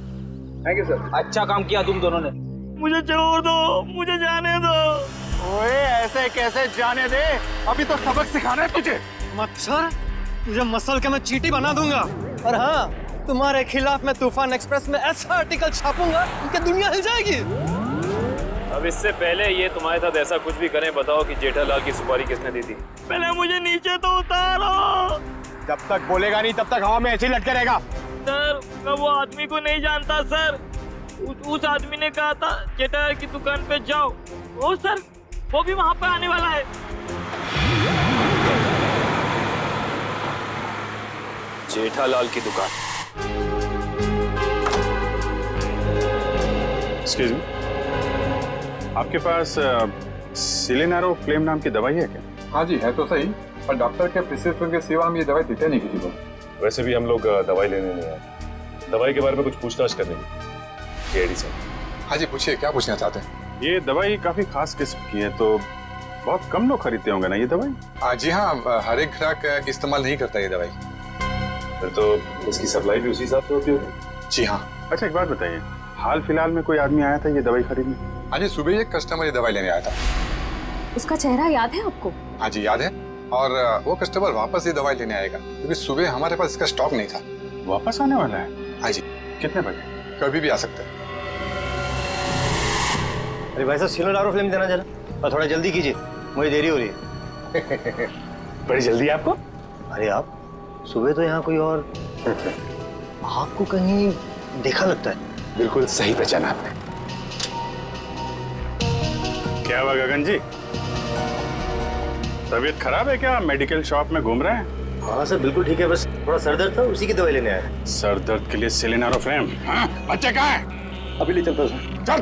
Thank you sir. अच्छा काम किया तुम दोनों ने। मुझे छोड़ दो, मुझे जाने दो। ओए ऐसे कैसे जाने दे? अभी तो सबक सिखाना है तुझे। मच्छर, तुझे मसल के मैं चींटी बना दूंगा। और हाँ, तुम्हारे खिलाफ मैं तूफान एक्सप्रेस में ऐसा आर्टिकल छापूंगा कि दुनिया हिल जाएगी। अब इससे पहले ये तुम्हारे साथ ऐसा कुछ भी करें, बताओ कि जेठालाल की सुपारी किसने दी थी? पहले मुझे नीचे तो उतारो। जब तक बोलेगा नहीं तब तक हवा में ऐसे ही लटके रहेगा। सर मैं वो आदमी को नहीं जानता सर। उस आदमी ने कहा था जेठालाल की दुकान पे जाओ। ओ सर, वो भी वहाँ पे आने वाला है। जेठालाल की दुकान? एक्सक्यूज मी, आपके पास सिलेनारो फ्लेम नाम की दवाई है क्या? हाँ जी है तो सही, पर डॉक्टर के प्रिस्क्रिप्शन के सिवा हम ये दवाई देते नहीं किसी को। वैसे भी हम लोग दवाई लेने नहीं आए, दवाई के बारे में कुछ पूछताछ करने की। ED sir. हाँ जी पूछिए, क्या पूछना चाहते हैं? ये दवाई काफी खास किस्म की है, तो बहुत कम लोग खरीदते होंगे ना ये दवाई? जी हाँ, हर एक ग्राहक इस्तेमाल नहीं करता ये दवाई। फिर तो इसकी सप्लाई भी उसी हिसाब से होती होगी। जी हाँ। अच्छा एक बात बताइए, हाल फिलहाल में कोई आदमी आया था ये दवाई खरीदने? हाँ जी, सुबह ही एक कस्टमर ये दवाई लेने आया था। उसका चेहरा याद है आपको? हाँ जी याद है, और वो कस्टमर वापस ये दवाई लेने आएगा क्योंकि सुबह हमारे पास इसका स्टॉक नहीं था। वापस आने वाला है? हाँ जी। कितने बजे? कभी भी आ सकता है। अरे भाई साहब, सिलेनारो फ्लेम देना जरा, और थोड़ा जल्दी कीजिए, मुझे देरी हो रही है। बड़ी जल्दी है आपको? अरे आप सुबह तो यहाँ कोई और आपको कहीं देखा लगता है। बिल्कुल सही पहचाना आपने। क्या हुआ गगन जी, तबीयत खराब है क्या? मेडिकल शॉप में घूम रहे हैं? हाँ सर बिल्कुल ठीक है, बस थोड़ा सर दर्द था, उसी की दवाई लेने आया। सर दर्द के लिए सिलेनारो फ्लेम? हाँ? बच्चे कहाँ है? अभी ले चलता हूँ। चल।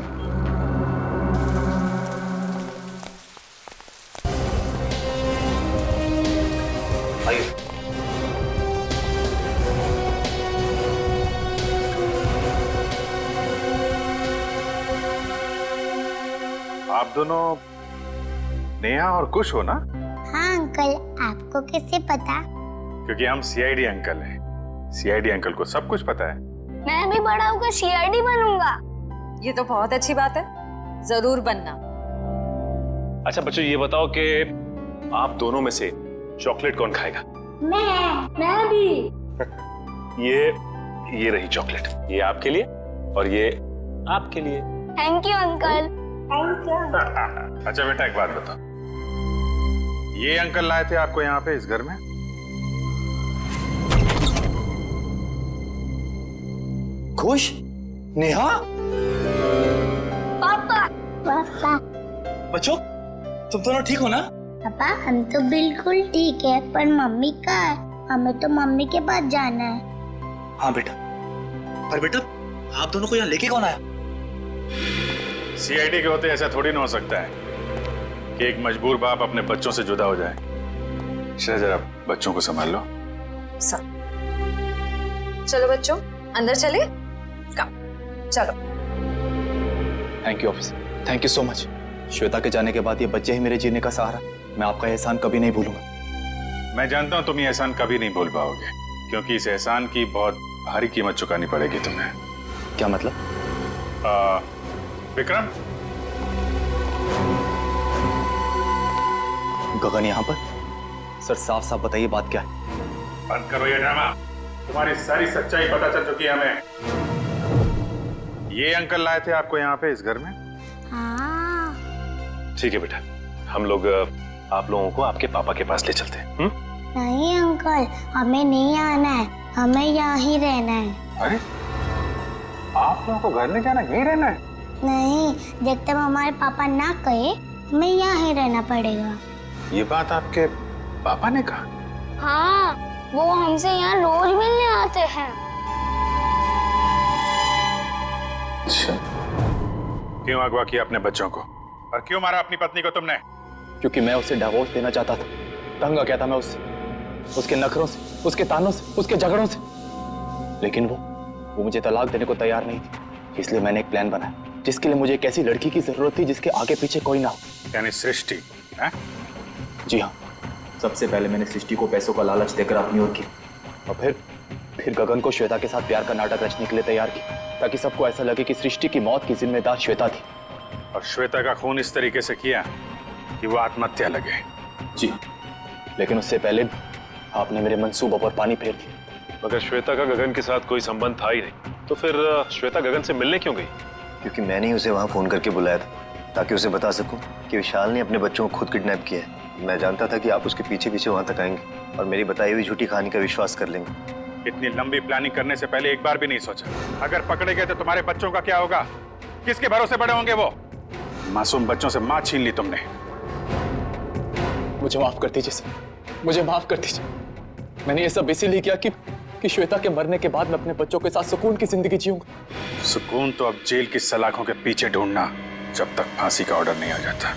आइए। आप दोनों नेहा और कुश हो ना? हाँ अंकल, आपको कैसे पता? क्योंकि हम सीआईडी अंकल हैं। सीआईडी अंकल को सब कुछ पता है। मैं भी बड़ा होकर सीआईडी बनूंगा। ये तो बहुत अच्छी बात है, जरूर बनना। अच्छा बच्चों, ये बताओ कि आप दोनों में से चॉकलेट कौन खाएगा? मैं भी। ये रही चॉकलेट, ये आपके लिए और ये आपके लिए। Thank you uncle. Thank you. अच्छा बेटा, एक बात बताओ, ये अंकल लाए थे आपको यहाँ पे इस घर में? खुश, नेहा, पापा। पापा। बच्चों तुम दोनों ठीक हो ना? पापा हम तो बिल्कुल ठीक है, पर मम्मी कहाँ है? हमें तो मम्मी के पास जाना है। हाँ बेटा, पर बेटा आप दोनों को यहाँ लेके कौन आया? सीआईडी के होते ऐसा थोड़ी ना हो सकता है कि एक मजबूर बाप अपने बच्चों से जुदा हो जाए। जरा बच्चों को संभाल लो। चलो बच्चों, अंदर चले। चलो। Thank you officer, thank you so much. Shweta के जाने के बाद ये बच्चे ही मेरे जीने का सहारा। मैं आपका एहसान कभी नहीं भूलूंगा। मैं जानता हूं तुम ये एहसान कभी नहीं भूल पाओगे, क्योंकि इस एहसान की बहुत भारी कीमत चुकानी पड़ेगी तुम्हें। क्या मतलब? विक्रम, गगन यहाँ पर? सर साफ साफ बताइए बात क्या है? बंद करो ये ड्रामा। तुम्हारी सारी सच्चाई पता चल चुकी है हमें। ये अंकल लाए थे आपको यहाँ पे इस घर में? हाँ। ठीक है बेटा, हम लोग आप लोगों को आपके पापा के पास ले चलते हैं। नहीं अंकल, हमें नहीं आना है, हमें यहाँ ही रहना है। अरे आप लोगों को घर नहीं जाना, यहीं रहना है? नहीं, जब तक हमारे पापा ना कहे हमें यहाँ ही रहना पड़ेगा। ये बात आपके पापा ने कहा? हाँ, वो हमसे यहाँ रोज मिलने आते हैं। अच्छा, क्यों अगवा किया अपने बच्चों को और क्यों मारा अपनी पत्नी को तुमने? क्योंकि मैं उसे डिवोर्स देना चाहता था। तंग आ गया था मैं उससे, उसके नखरों से, उसके तानों से, उसके झगड़ों से। लेकिन वो मुझे तलाक देने को तैयार नहीं थी। इसलिए मैंने एक प्लान बनाया जिसके लिए मुझे एक ऐसी लड़की की जरूरत थी जिसके आगे पीछे कोई ना हो। यानी सृष्टि है? जी हाँ, सबसे पहले मैंने सृष्टि को पैसों का लालच देकर अपनी ओर की और फिर गगन को श्वेता के साथ प्यार का नाटक रचने के लिए तैयार किया, ताकि सबको ऐसा लगे कि सृष्टि की मौत की जिम्मेदार श्वेता थी। और श्वेता का खून इस तरीके से किया कि वो आत्महत्या लगे। जी, लेकिन उससे पहले आपने मेरे मंसूबों पर पानी फेर दिया। मगर श्वेता का गगन के साथ कोई संबंध था ही नहीं, तो फिर श्वेता गगन से मिलने क्यों गई? क्योंकि मैंने ही उसे वहां फोन करके बुलाया था, ताकि उसे बता सकूं कि विशाल ने अपने बच्चों को खुद किडनैप किया है। मैं जानता था कि आप उसके पीछे पीछे वहां तक आएंगे और मेरी बताई हुई झूठी कहानी का विश्वास कर लेंगे। इतनी लंबी प्लानिंग करने से पहले एक बार भी नहीं सोचा, अगर पकड़े गए तो तुम्हारे बच्चों का क्या होगा? किसके भरोसे बड़े होंगे वो? मासूम बच्चों से मां छीन ली तुमने। मुझे माफ कर दीजिए सर, मुझे माफ कर दीजिए। मैंने ये सब इसीलिए किया कि श्वेता के मरने के बाद मैं अपने बच्चों के साथ सुकून की जिंदगी जीऊंगा। सुकून तो अब जेल की सलाखों के पीछे ढूंढना, जब तक फांसी का ऑर्डर नहीं आ जाता।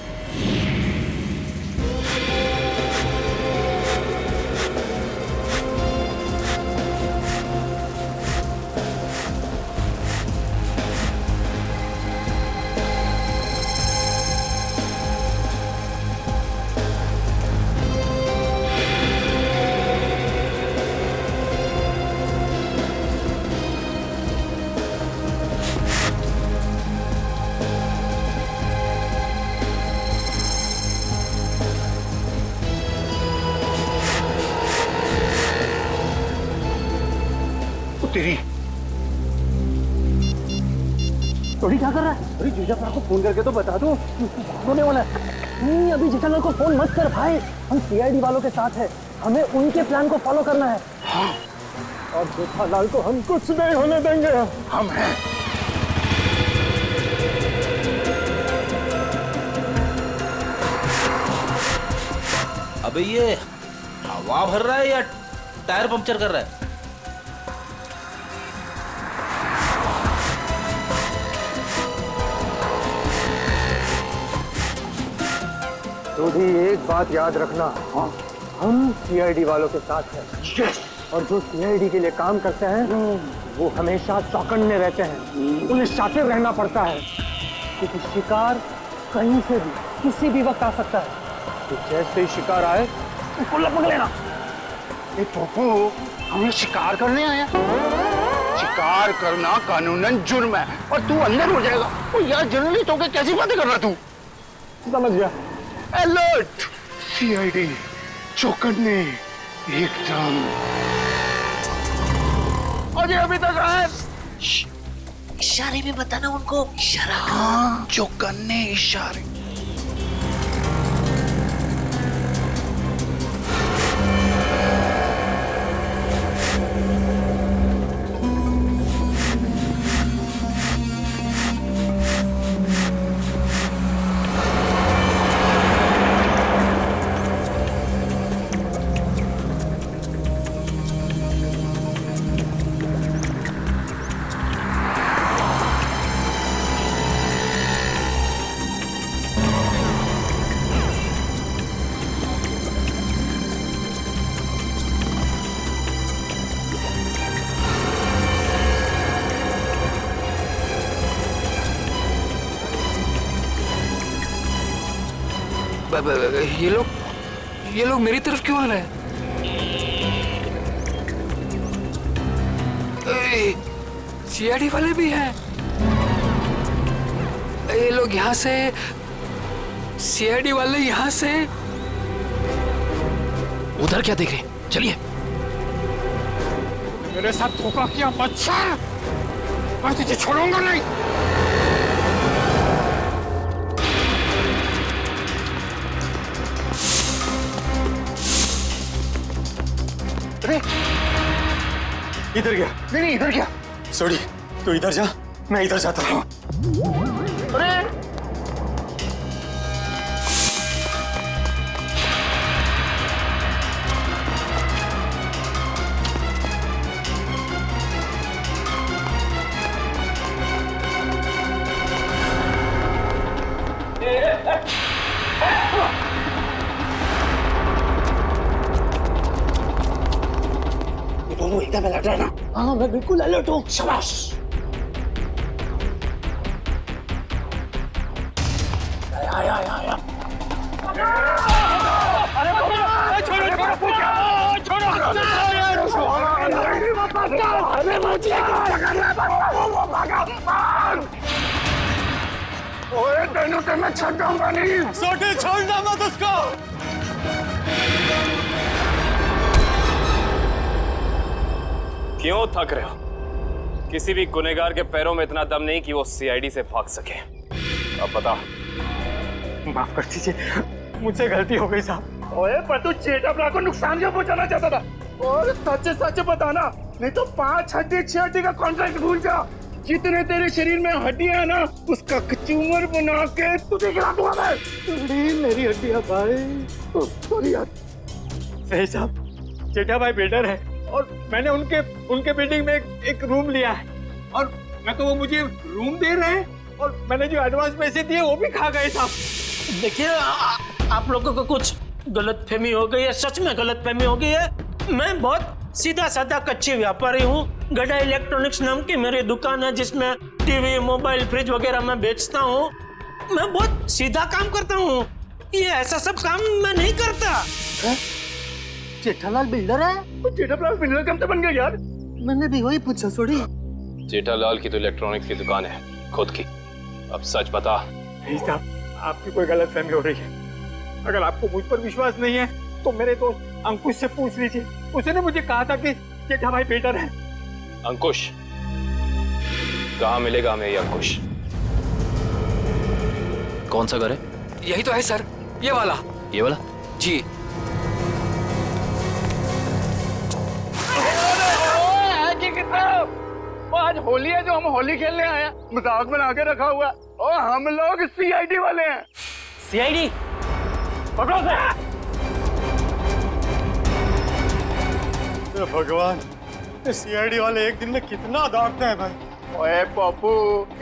तेरी टोनी क्या कर रहा है? अरे जेठालाल को फोन करके तो बता दो, होने वाला है। नहीं, अभी जेठालाल को फोन मत कर भाई, हम सीआईडी वालों के साथ हैं, हमें उनके प्लान को फॉलो करना है। हाँ। और जेठालाल को हम कुछ नहीं होने देंगे। हम हैं। अबे ये हवा भर रहा है या टायर पंक्चर कर रहा है? रोधी, एक बात याद रखना, हम सीआईडी वालों के साथ हैं। और जो सीआईडी के लिए काम करते हैं वो हमेशा चौकन्ने रहते हैं, उन्हें शातिर रहना पड़ता है, क्योंकि शिकार कहीं से भी किसी भी वक्त आ सकता है। तो जैसे ही शिकार आए उसको लपक लेना। पप्पू, हमें शिकार करने आया? शिकार करना कानूनन जुर्म है और तू अंदर हो जाएगा। ओ यार, जर्नलिस्ट होकर कैसी बातें कर रहा तू? समझ गया। अलर्ट, सीआईडी, चौकन्ने, एकदम। अजय अभी तक आए। इशारे में बताना उनको, इशारा हाँ, चौकन्ने, इशारे। ये लोग मेरी तरफ क्यों आ रहे हैं? सीआईडी वाले भी हैं। ये लोग यहाँ से, सीआईडी वाले यहाँ से। उधर क्या देख रहे हैं? चलिए। मेरे साथ धोखा किया बच्चा, मैं तुझे छोड़ूंगा नहीं। इधर गया? नहीं, इधर गया। सॉरी, तू इधर जा, मैं इधर जाता हूँ। अरे दोनों एकदम अलर्ट रहना। हाँ, मैं बिल्कुल अलर्ट हूँ। शाबाश। आया। अरे छोड़ो, अरे मुझे ओए, तेनों से मैं छोड़ूंगा नहीं। सोटे, छोड़ना मत उसको। क्यों थक रहे हो? किसी भी गुनहगार के पैरों में इतना दम नहीं कि वो सीआईडी से भाग सके। अब बता। माफ कर दीजिए, मुझसे गलती हो गई साहब। ओए, पर तू जेठाप्रा को नुकसान क्यों पहुंचाना चाहता था? और सच बताना, नहीं तो 5 हड्डी 6 हड्डी का कॉन्ट्रैक्ट भूल जा। जितने तेरे शरीर में हड्डियां है ना, उसका कचूमर बना के तुझे खिला दूंगा मैं। मेरी हड्डियां भाई। सॉरी यार। सही साहब, जेठा भाई बिल्डर है और मैंने उनके बिल्डिंग में एक रूम लिया है, और मैं तो वो मुझे रूम दे रहे हैं और मैंने जो एडवांस पैसे दिए वो भी खा गए साहब। देखिए, आप लोगों को कुछ गलतफहमी हो गई है, सच में गलतफहमी हो गई है। मैं बहुत सीधा साधा कच्ची व्यापारी हूँ। गड्ढा इलेक्ट्रॉनिक्स नाम की मेरी दुकान है, जिसमें टीवी, मोबाइल, फ्रिज वगैरह मैं बेचता हूँ। मैं बहुत सीधा काम करता हूँ, ये ऐसा सब काम मैं नहीं करता। जेठालाल बिल्डर है? जेठालाल बिल्डर कब से बन गया यार? मैंने भी वही पूछा। सॉरी। जेठालाल की तो इलेक्ट्रॉनिक्स की दुकान है, खुद की। अब सच बता। नहीं साहब, आपकी कोई गलतफहमी हो रही है। अगर आपको मुझ पर विश्वास नहीं है तो मेरे दोस्त अंकुश से पूछ लीजिए। उसने मुझे कहा था कि जेठा भाई बेटर है। अंकुश? कहाँ मिलेगा हमें ये अंकुश? कौन सा घर है? यही तो है सर, ये वाला। ये वाला? जी। आज होली है, जो हम होली खेलने आए हैं, मजाक बना के रखा हुआ है। और हम लोग सीआईडी वाले हैं। सीआईडी? पकड़ो से। भगवान, सीआईडी वाले एक दिन में कितना दागते हैं भाई। ओए पप्पू,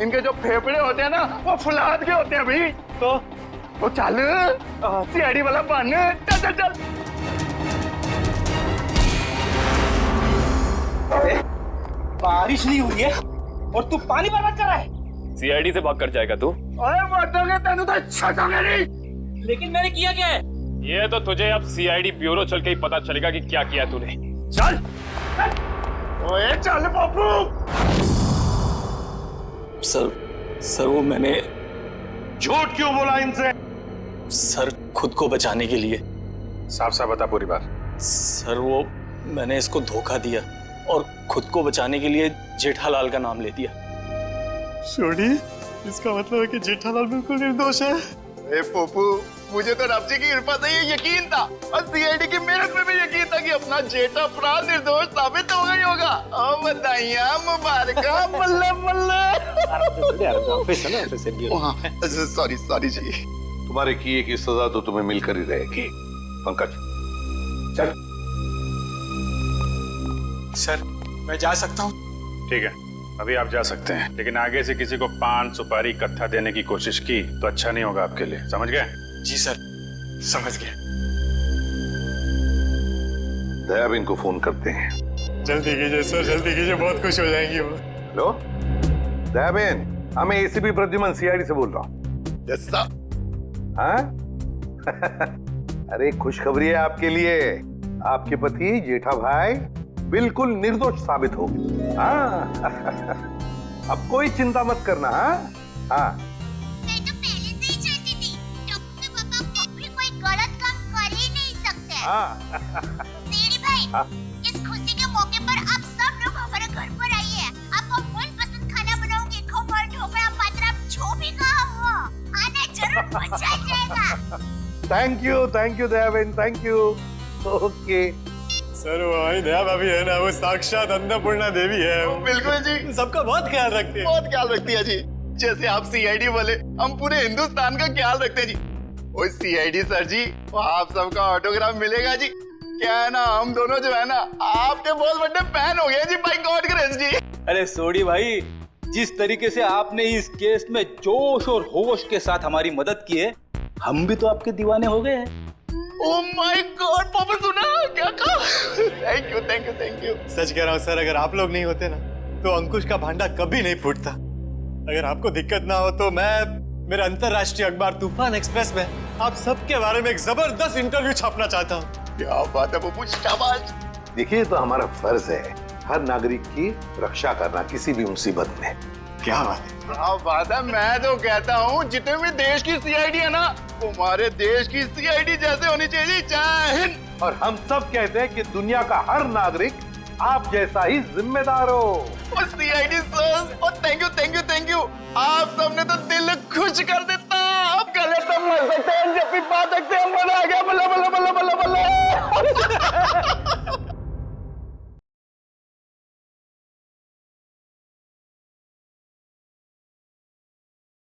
इनके जो फेफड़े होते हैं ना, वो फुलाद के होते हैं भाई। तो चल सीआईडी वाला बन, चल चल चल। बारिश नहीं हुई है और तू पानी बर्बाद कर रहा है। सीआईडी से भाग कर जाएगा तू? अरे मर्दोगे तेनू तो छटोगे नहीं। लेकिन मैंने किया क्या है? ये तो तुझे अब सीआईडी ब्यूरो चल के ही पता चलेगा कि क्या किया तूने। चल ओए चल पप्पू। सर वो मैंने झूठ क्यों बोला इनसे? सर खुद को बचाने के लिए। साफ साफ बता पूरी बात। सर वो मैंने इसको धोखा दिया और खुद को बचाने के लिए जेठालाल का नाम ले दिया। सोडी, इसका मतलब है कि जेठालाल बिल्कुल निर्दोष है। ए पप्पू, मुझे तो रब जी की कृपा से ये यकीन था और सीआईडी की मेहनत में भी यकीन था कि अपना जेठा अपराध निर्दोष साबित हो गई होगा। और बधाइयां मुबारका, बल्ले बल्ले। सॉरी सॉरी जी। तुम्हारे किए की सजा तो तुम्हें मिलकर ही रहेगी। पंकज चल। सर मैं जा सकता हूँ? ठीक है, अभी आप जा सकते हैं, लेकिन आगे से किसी को पान सुपारी कत्था देने की कोशिश की तो अच्छा नहीं होगा आपके लिए, समझ गए? जी सर, समझ गया। दयाबेन को फोन करते हैं। जल्दी कीजिए सर, जल्दी कीजिए, बहुत खुश हो जाएंगी वो। हेलो दयाबेन, मैं एसीपी प्रद्युमन सीआईडी से बोल रहा हूँ। Yes sir. हाँ? अरे खुशखबरी है आपके लिए, आपके पति जेठा भाई बिल्कुल निर्दोष साबित हो गए। हाँ अब कोई चिंता मत करना। हाँ मैं तो पहले से ही जानती थी टप्पू के पापा कभी कोई गलत काम कर ही नहीं सकते। सीआईडी भाई, इस खुशी के मौके पर आप सब लोग हमारे घर पर आइए। आपको मनपसंद खाना बनाऊंगी, खमण, ढोकला, पात्रा, जो भी कहा वो आना जरूर, मजा आ जाएगा। Thank you Dayaben, thank you. Okay sir वो हमारी दया भाभी है ना, वो साक्षात अन्नपूर्णा देवी है। बिल्कुल जी, सबका बहुत ख्याल रखती है। बहुत ख्याल रखती है जी। जैसे आप सीआईडी वाले, हम पूरे हिंदुस्तान का ख्याल रखते हैं जी। वो सीआईडी सर जी, वो आप सबका ऑटोग्राफ मिलेगा जी। क्या है ना, हम दोनों जो है ना आपके बहुत बड़े फैन हो गए जी, बाय गॉड ग्रेस जी। अरे सोडी भाई, जिस तरीके से आपने इस केस में जोश और होश के साथ हमारी मदद की है, हम भी तो आपके दीवाने हो गए हैं। ओह माय गॉड, पापा सुना क्या कहा? Thank you thank you thank you. सच कह रहा हूँ सर, अगर आप लोग नहीं होते ना तो अंकुश का भांडा कभी नहीं फूटता। अगर आपको दिक्कत ना हो तो मैं मेरे अंतरराष्ट्रीय अखबार तूफान एक्सप्रेस में आप सबके बारे में एक जबरदस्त इंटरव्यू छापना चाहता हूँ। क्या बात है पप्पू, शाबाश। देखिए, तो हमारा फर्ज है हर नागरिक की रक्षा करना किसी भी मुसीबत में। क्या बात है, क्या बात है। मैं तो कहता हूँ जितने भी देश की सीआईडी है ना, हमारे देश की सीआईडी जैसे होनी चाहिए। जय हिंद। और हम सब कहते हैं कि दुनिया का हर नागरिक आप जैसा ही जिम्मेदार हो। और सीआईडी सर, और thank you thank you thank you. आप सबने तो दिल खुश कर देता। आप गले पे मर सकते हैं, जब भी बात सकते हैं,